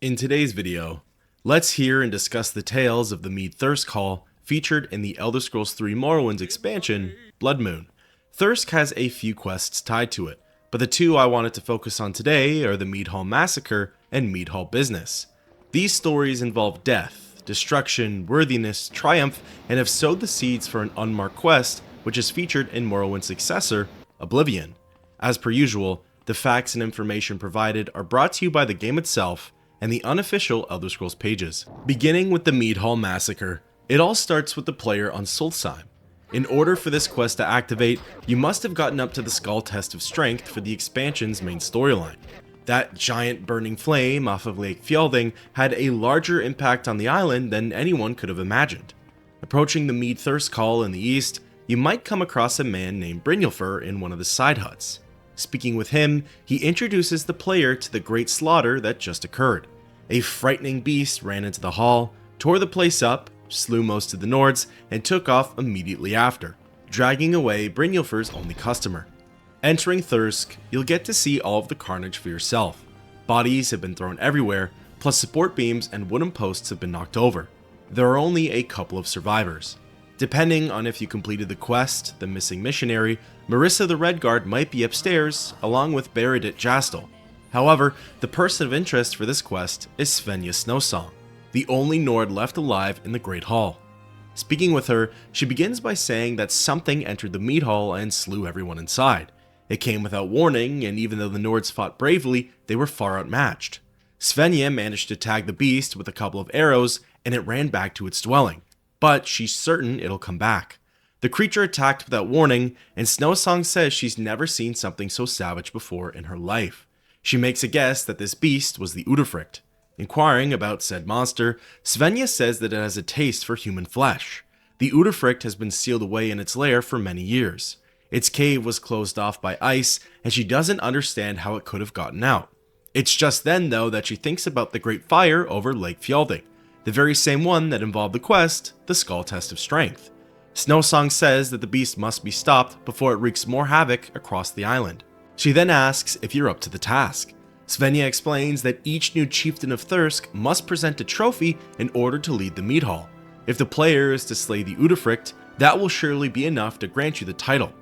In today's video, let's hear and discuss the tales of the Mead Thirsk Hall featured in the Elder Scrolls III Morrowind's expansion, Blood Moon. Thirsk has a few quests tied to it, but the two I wanted to focus on today are the Mead Hall Massacre and Mead Hall Business. These stories involve death, destruction, worthiness, triumph, and have sowed the seeds for an unmarked quest which is featured in Morrowind's successor, Oblivion. As per usual, the facts and information provided are brought to you by the game itself and the unofficial Elder Scrolls pages. Beginning with the Mead Hall Massacre, it all starts with the player on Solstheim. In order for this quest to activate, you must have gotten up to the Skull Test of Strength for the expansion's main storyline. That giant burning flame off of Lake Fjelding had a larger impact on the island than anyone could have imagined. Approaching the Mead Thirsk Hall in the east, you might come across a man named Brynjolfur in one of the side huts. Speaking with him, he introduces the player to the great slaughter that just occurred. A frightening beast ran into the hall, tore the place up, slew most of the Nords, and took off immediately after, dragging away Brynjolfur's only customer. Entering Thirsk, you'll get to see all of the carnage for yourself. Bodies have been thrown everywhere, plus support beams and wooden posts have been knocked over. There are only a couple of survivors. Depending on if you completed the quest, the missing missionary, Marissa the Redguard might be upstairs, along with Beridit Jastel. However, the person of interest for this quest is Svenja Snowsong, the only Nord left alive in the Great Hall. Speaking with her, she begins by saying that something entered the mead hall and slew everyone inside. It came without warning, and even though the Nords fought bravely, they were far outmatched. Svenja managed to tag the beast with a couple of arrows, and it ran back to its dwelling. But she's certain it'll come back. The creature attacked without warning, and Snowsong says she's never seen something so savage before in her life. She makes a guess that this beast was the Udyrfrykte. Inquiring about said monster, Svenja says that it has a taste for human flesh. The Udyrfrykte has been sealed away in its lair for many years. Its cave was closed off by ice, and she doesn't understand how it could have gotten out. It's just then, though, that she thinks about the Great Fire over Lake Fjelding, the very same one that involved the quest, the Skull Test of Strength. Snowsong says that the beast must be stopped before it wreaks more havoc across the island. She then asks if you're up to the task. Svenja explains that each new chieftain of Thirsk must present a trophy in order to lead the mead hall. If the player is to slay the Udyrfrykte, that will surely be enough to grant you the title.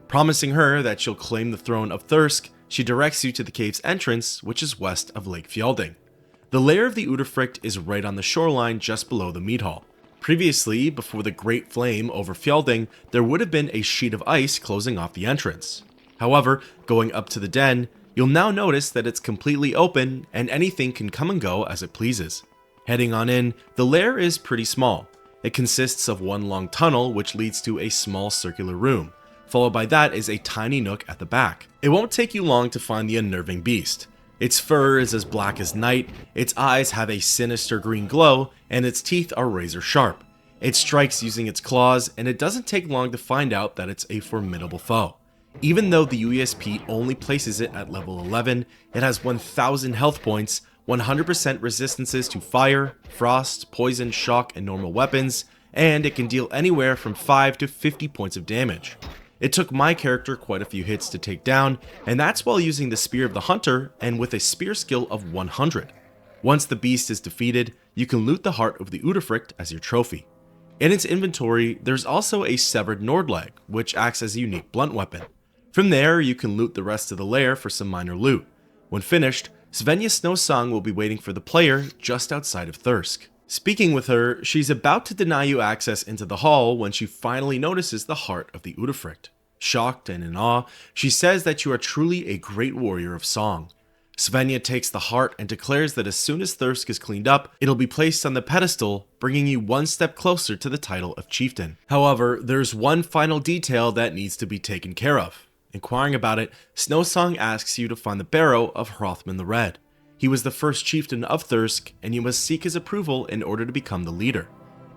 Promising her that she'll claim the throne of Thirsk, she directs you to the cave's entrance, which is west of Lake Fjelding. The lair of the Udyrfrykte is right on the shoreline just below the mead hall. Previously, before the Great Flame over Fjelding, there would have been a sheet of ice closing off the entrance. However, going up to the den, you'll now notice that it's completely open and anything can come and go as it pleases. Heading on in, the lair is pretty small. It consists of one long tunnel which leads to a small circular room. Followed by that is a tiny nook at the back. It won't take you long to find the unnerving beast. Its fur is as black as night, its eyes have a sinister green glow, and its teeth are razor sharp. It strikes using its claws, and it doesn't take long to find out that it's a formidable foe. Even though the UESP only places it at level 11, it has 1000 health points, 100% resistances to fire, frost, poison, shock, and normal weapons, and it can deal anywhere from 5 to 50 points of damage. It took my character quite a few hits to take down, and that's while using the Spear of the Hunter and with a spear skill of 100. Once the beast is defeated, you can loot the heart of the Udyrfrykte as your trophy. In its inventory, there's also a severed Nord leg, which acts as a unique blunt weapon. From there, you can loot the rest of the lair for some minor loot. When finished, Svenja Snowsong will be waiting for the player just outside of Thirsk. Speaking with her, she's about to deny you access into the hall when she finally notices the heart of the Udyrfrykte. Shocked and in awe, she says that you are truly a great warrior of song. Svenja takes the heart and declares that as soon as Thirsk is cleaned up, it'll be placed on the pedestal, bringing you one step closer to the title of chieftain. However, there's one final detail that needs to be taken care of. Inquiring about it, Snowsong asks you to find the barrow of Hrothmund the Red. He was the first chieftain of Thirsk, and you must seek his approval in order to become the leader.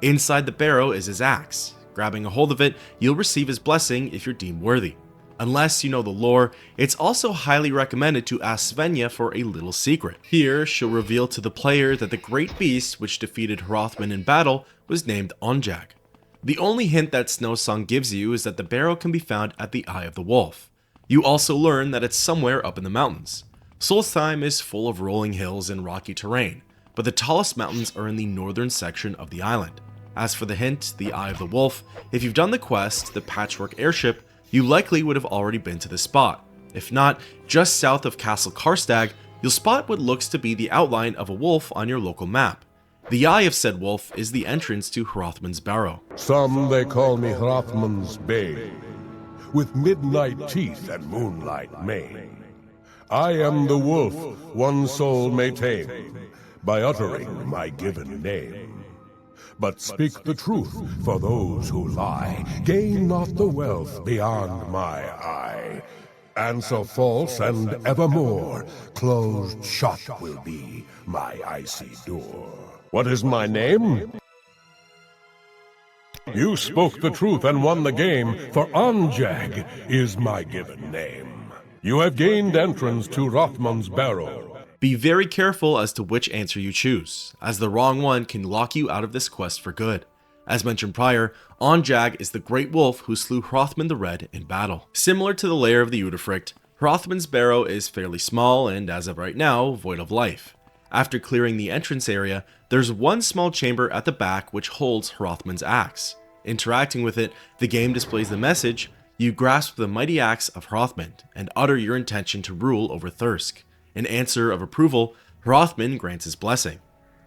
Inside the barrow is his axe. Grabbing a hold of it, you'll receive his blessing if you're deemed worthy. Unless you know the lore, it's also highly recommended to ask Svenja for a little secret. Here, she'll reveal to the player that the great beast which defeated Hrothmund in battle was named Onjag. The only hint that Snowsong gives you is that the barrow can be found at the Eye of the Wolf. You also learn that it's somewhere up in the mountains. Solstheim is full of rolling hills and rocky terrain. but the tallest mountains are in the northern section of the island. As for the hint, the Eye of the Wolf, if you've done the quest, the Patchwork Airship, you likely would have already been to the spot. If not, just south of Castle Karstag, you'll spot what looks to be the outline of a wolf on your local map. The eye of said wolf is the entrance to Hrothmund's barrow. Some they call me Hrothmund's bane, with midnight teeth and moonlight mane. I am the wolf one soul may tame, by uttering my given name. But speak the truth for those who lie, gain not the wealth beyond my eye. Answer false and evermore, closed shut will be my icy door. What is my name? You spoke the truth and won the game, for Onjag is my given name. You have gained entrance to Hrothmund's barrow. Be very careful as to which answer you choose, as the wrong one can lock you out of this quest for good. As mentioned prior, Onjag is the great wolf who slew Hrothmund the Red in battle. Similar to the lair of the Udyrfrykte, Hrothmund's barrow is fairly small and, as of right now, void of life. After clearing the entrance area, there's one small chamber at the back which holds Hrothmund's axe. Interacting with it, the game displays the message, "You grasp the mighty axe of Hrothmund and utter your intention to rule over Thirsk." In answer of approval, Hrothmund grants his blessing.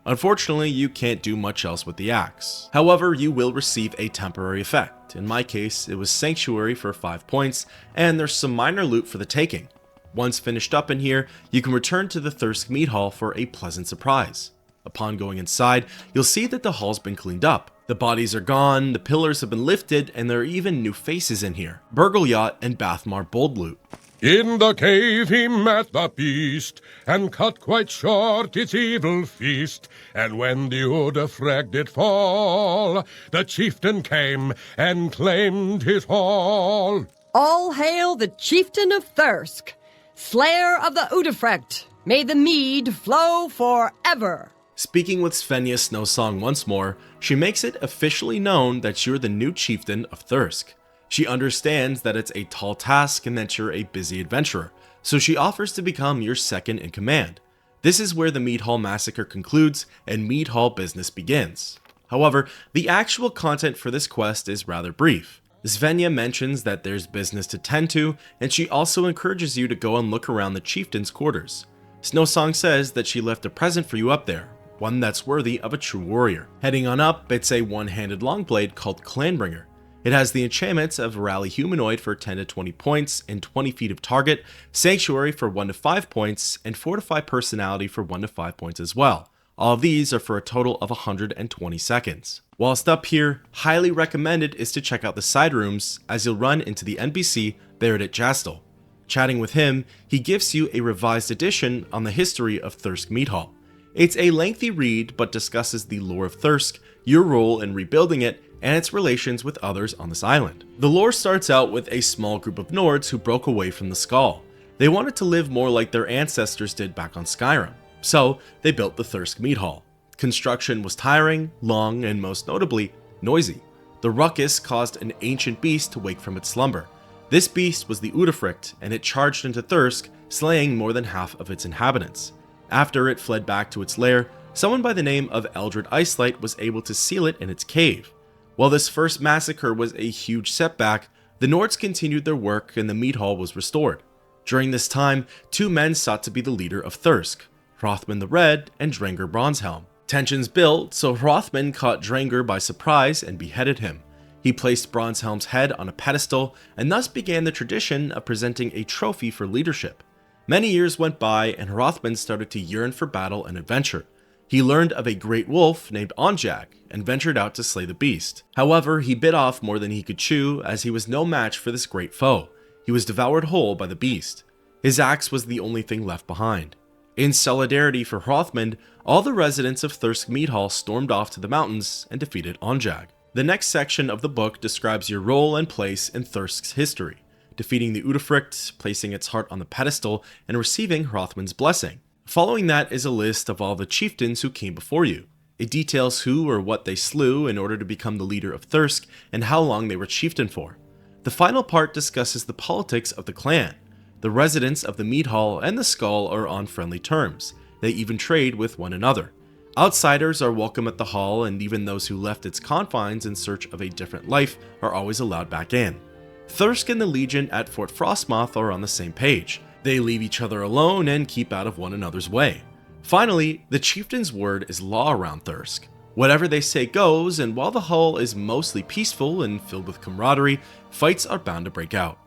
Unfortunately, you can't do much else with the axe. However, you will receive a temporary effect. In my case, it was Sanctuary for 5 points, and there's some minor loot for the taking. Once finished up in here, you can return to the Thirsk Mead Hall for a pleasant surprise. Upon going inside, you'll see that the hall's been cleaned up. The bodies are gone, the pillars have been lifted, and there are even new faces in here. Burglyot and Bathmar Boldloot. In the cave he met the beast, and cut quite short its evil feast. And when the Udyrfrykte did fall, the chieftain came and claimed his hall. All hail the chieftain of Thirsk, slayer of the Udyrfrykte. May the mead flow forever. Speaking with Svenja Snowsong once more, she makes it officially known that you're the new chieftain of Thirsk. She understands that it's a tall task and that you're a busy adventurer, so she offers to become your second in command. This is where the Mead Hall Massacre concludes and Mead Hall business begins. However, the actual content for this quest is rather brief. Svenja mentions that there's business to tend to, and she also encourages you to go and look around the chieftain's quarters. Snowsong says that she left a present for you up there, one that's worthy of a true warrior. Heading on up, it's a one-handed longblade called Clanbringer. It has the enchantments of Rally Humanoid for 10 to 20 points and 20 feet of target, Sanctuary for 1 to 5 points, and Fortify Personality for 1 to 5 points as well. All of these are for a total of 120 seconds. Whilst up here, highly recommended is to check out the side rooms, as you'll run into the NPC Beredit Jastel. Chatting with him, he gives you a revised edition on the history of Thirsk Mead Hall. It's a lengthy read, but discusses the lore of Thirsk, your role in rebuilding it, and its relations with others on this island. The lore starts out with a small group of Nords who broke away from the Skull. They wanted to live more like their ancestors did back on Skyrim, so they built the Thirsk Mead Hall. Construction was tiring, long, and most notably, noisy. The ruckus caused an ancient beast to wake from its slumber. This beast was the Udyrfrykte, and it charged into Thirsk, slaying more than half of its inhabitants. After it fled back to its lair, someone by the name of Eldred Icelight was able to seal it in its cave. While this first massacre was a huge setback, the Nords continued their work and the Mead Hall was restored. During this time, 2 men sought to be the leader of Thirsk, Hrothmund the Red and Drengr Bronzehelm. Tensions built, so Hrothmund caught Drengr by surprise and beheaded him. He placed Bronzehelm's head on a pedestal and thus began the tradition of presenting a trophy for leadership. Many years went by and Hrothmund started to yearn for battle and adventure. He learned of a great wolf named Onjag and ventured out to slay the beast. However, he bit off more than he could chew, as he was no match for this great foe. He was devoured whole by the beast. His axe was the only thing left behind. In solidarity for Hrothmund, all the residents of Thirsk Mead Hall stormed off to the mountains and defeated Onjag. The next section of the book describes your role and place in Thirsk's history, defeating the Udyrfrykte, placing its heart on the pedestal, and receiving Hrothmund's blessing. Following that is a list of all the chieftains who came before you. It details who or what they slew in order to become the leader of Thirsk and how long they were chieftain for. The final part discusses the politics of the clan. The residents of the Mead Hall and the Skull are on friendly terms. They even trade with one another. Outsiders are welcome at the hall, and even those who left its confines in search of a different life are always allowed back in. Thirsk and the Legion at Fort Frostmoth are on the same page. They leave each other alone and keep out of one another's way. Finally, the chieftain's word is law around Thirsk. Whatever they say goes, and while the hall is mostly peaceful and filled with camaraderie, fights are bound to break out.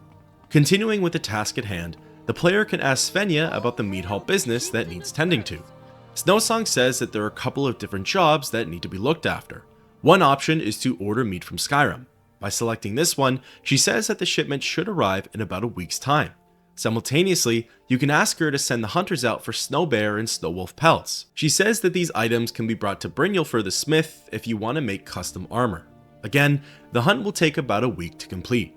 Continuing with the task at hand, the player can ask Svenja about the mead hall business that needs tending to. Snowsong says that there are a couple of different jobs that need to be looked after. One option is to order meat from Skyrim. By selecting this one, she says that the shipment should arrive in about a week's time. Simultaneously, you can ask her to send the hunters out for snow bear and snow wolf pelts. She says that these items can be brought to Brynjolfur the smith if you want to make custom armor. Again, the hunt will take about a week to complete.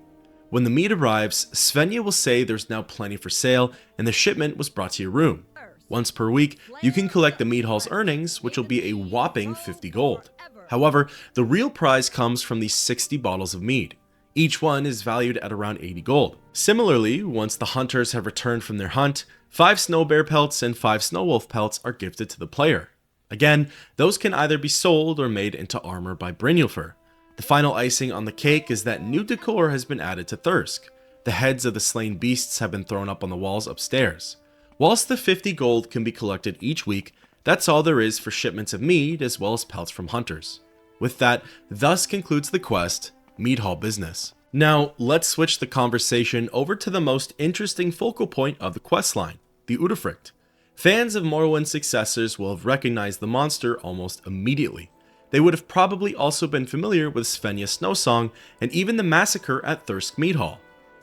When the meat arrives, Svenja will say there's now plenty for sale and the shipment was brought to your room. Once per week, you can collect the mead hall's earnings, which will be a whopping 50 gold. However, the real prize comes from these 60 bottles of mead. Each one is valued at around 80 gold. Similarly, once the hunters have returned from their hunt, 5 snow bear pelts and 5 snow wolf pelts are gifted to the player. Again, those can either be sold or made into armor by Brynjolfur. The final icing on the cake is that new decor has been added to Thirsk. The heads of the slain beasts have been thrown up on the walls upstairs. Whilst the 50 gold can be collected each week, that's all there is for shipments of mead as well as pelts from hunters. With that, thus concludes the quest, Mead Hall Business. Now, let's switch the conversation over to the most interesting focal point of the questline, the Udyrfrykte. Fans of Morrowind's successors will have recognized the monster almost immediately. They would have probably also been familiar with Svenja Snowsong and even the Massacre at Thirsk Mead Hall.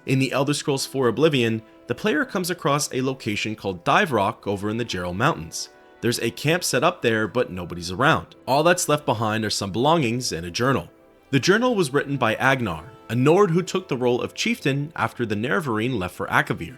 In the Elder Scrolls IV Oblivion, the player comes across a location called Dive Rock over in the Jarl Mountains. There's a camp set up there, but nobody's around. All that's left behind are some belongings and a journal. The journal was written by Agnar, a Nord who took the role of chieftain after the Nerevarine left for Akavir.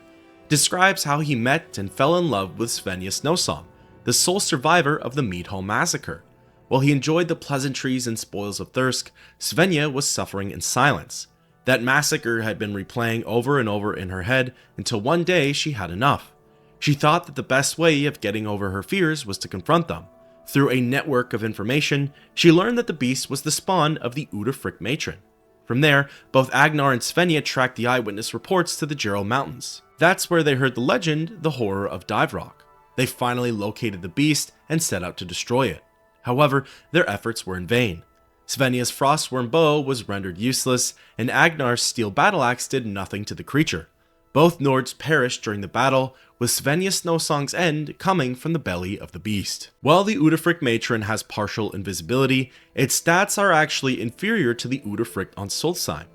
Describes how he met and fell in love with Svenja Snowsong, the sole survivor of the Mead Hall Massacre. While he enjoyed the pleasantries and spoils of Thirsk, Svenja was suffering in silence. That massacre had been replaying over and over in her head until one day she had enough. She thought that the best way of getting over her fears was to confront them. Through a network of information, she learned that the beast was the spawn of the Udyrfrykte matron. From there, both Agnar and Svenja tracked the eyewitness reports to the Jarl Mountains. That's where they heard the legend, the horror of Dive Rock. They finally located the beast and set out to destroy it. However, their efforts were in vain. Svenja's frostworm bow was rendered useless, and Agnar's steel battle axe did nothing to the creature. Both Nords perished during the battle, with Svenja Snowsong's end coming from the belly of the beast. While the Udyrfrykte matron has partial invisibility, its stats are actually inferior to the Udyrfrykte on Solstheim.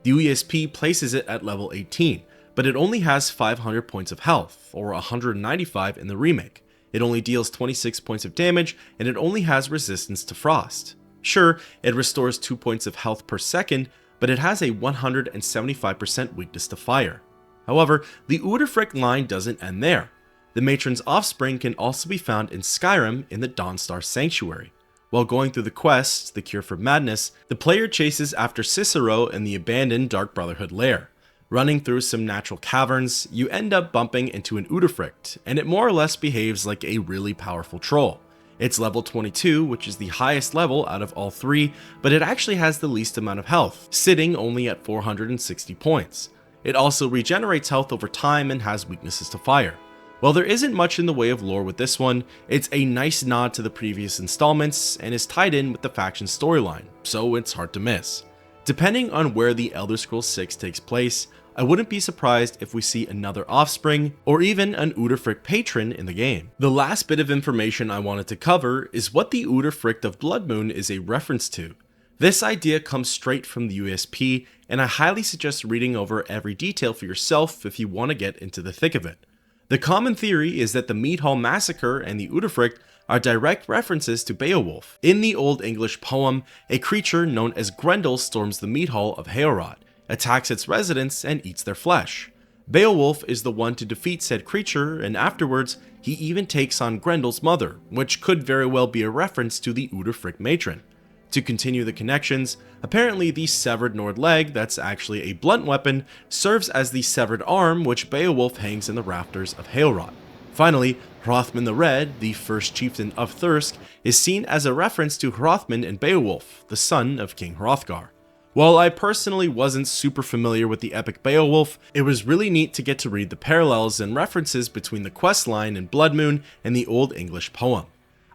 The UESP places it at level 18, but it only has 500 points of health, or 195 in the remake. It only deals 26 points of damage, and it only has resistance to frost. Sure, it restores 2 points of health per second, but it has a 175% weakness to fire. However, the Udyrfrykte line doesn't end there. The matron's offspring can also be found in Skyrim in the Dawnstar Sanctuary. While going through the quest, The Cure for Madness, the player chases after Cicero in the abandoned Dark Brotherhood lair. Running through some natural caverns, you end up bumping into an Udyrfrykte, and it more or less behaves like a really powerful troll. It's level 22, which is the highest level out of all three, but it actually has the least amount of health, sitting only at 460 points. It also regenerates health over time and has weaknesses to fire. While there isn't much in the way of lore with this one, it's a nice nod to the previous installments and is tied in with the faction storyline, so it's hard to miss. Depending on where the Elder Scrolls VI takes place, I wouldn't be surprised if we see another offspring or even an Udyrfrykte patron in the game. The last bit of information I wanted to cover is what the Udyrfrykte of Bloodmoon is a reference to. This idea comes straight from the USP, and I highly suggest reading over every detail for yourself if you want to get into the thick of it. The common theory is that the Mead Hall Massacre and the Udyrfrykte are direct references to Beowulf. In the Old English poem, a creature known as Grendel storms the Mead Hall of Heorot, attacks its residents, and eats their flesh. Beowulf is the one to defeat said creature, and afterwards, he even takes on Grendel's mother, which could very well be a reference to the Udyrfrykte matron. To continue the connections, apparently the severed Nord leg, that's actually a blunt weapon, serves as the severed arm which Beowulf hangs in the rafters of Heorot. Finally, Hrothmund the Red, the first chieftain of Thirsk, is seen as a reference to Hrothmund and Beowulf, the son of King Hrothgar. While I personally wasn't super familiar with the epic Beowulf, it was really neat to get to read the parallels and references between the questline in Blood Moon and the Old English poem.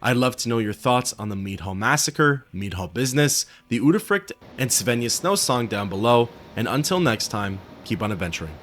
I'd love to know your thoughts on the Mead Hall Massacre, Mead Hall Business, the Udyrfrykte, and Svenja Snow Song down below, and until next time, keep on adventuring.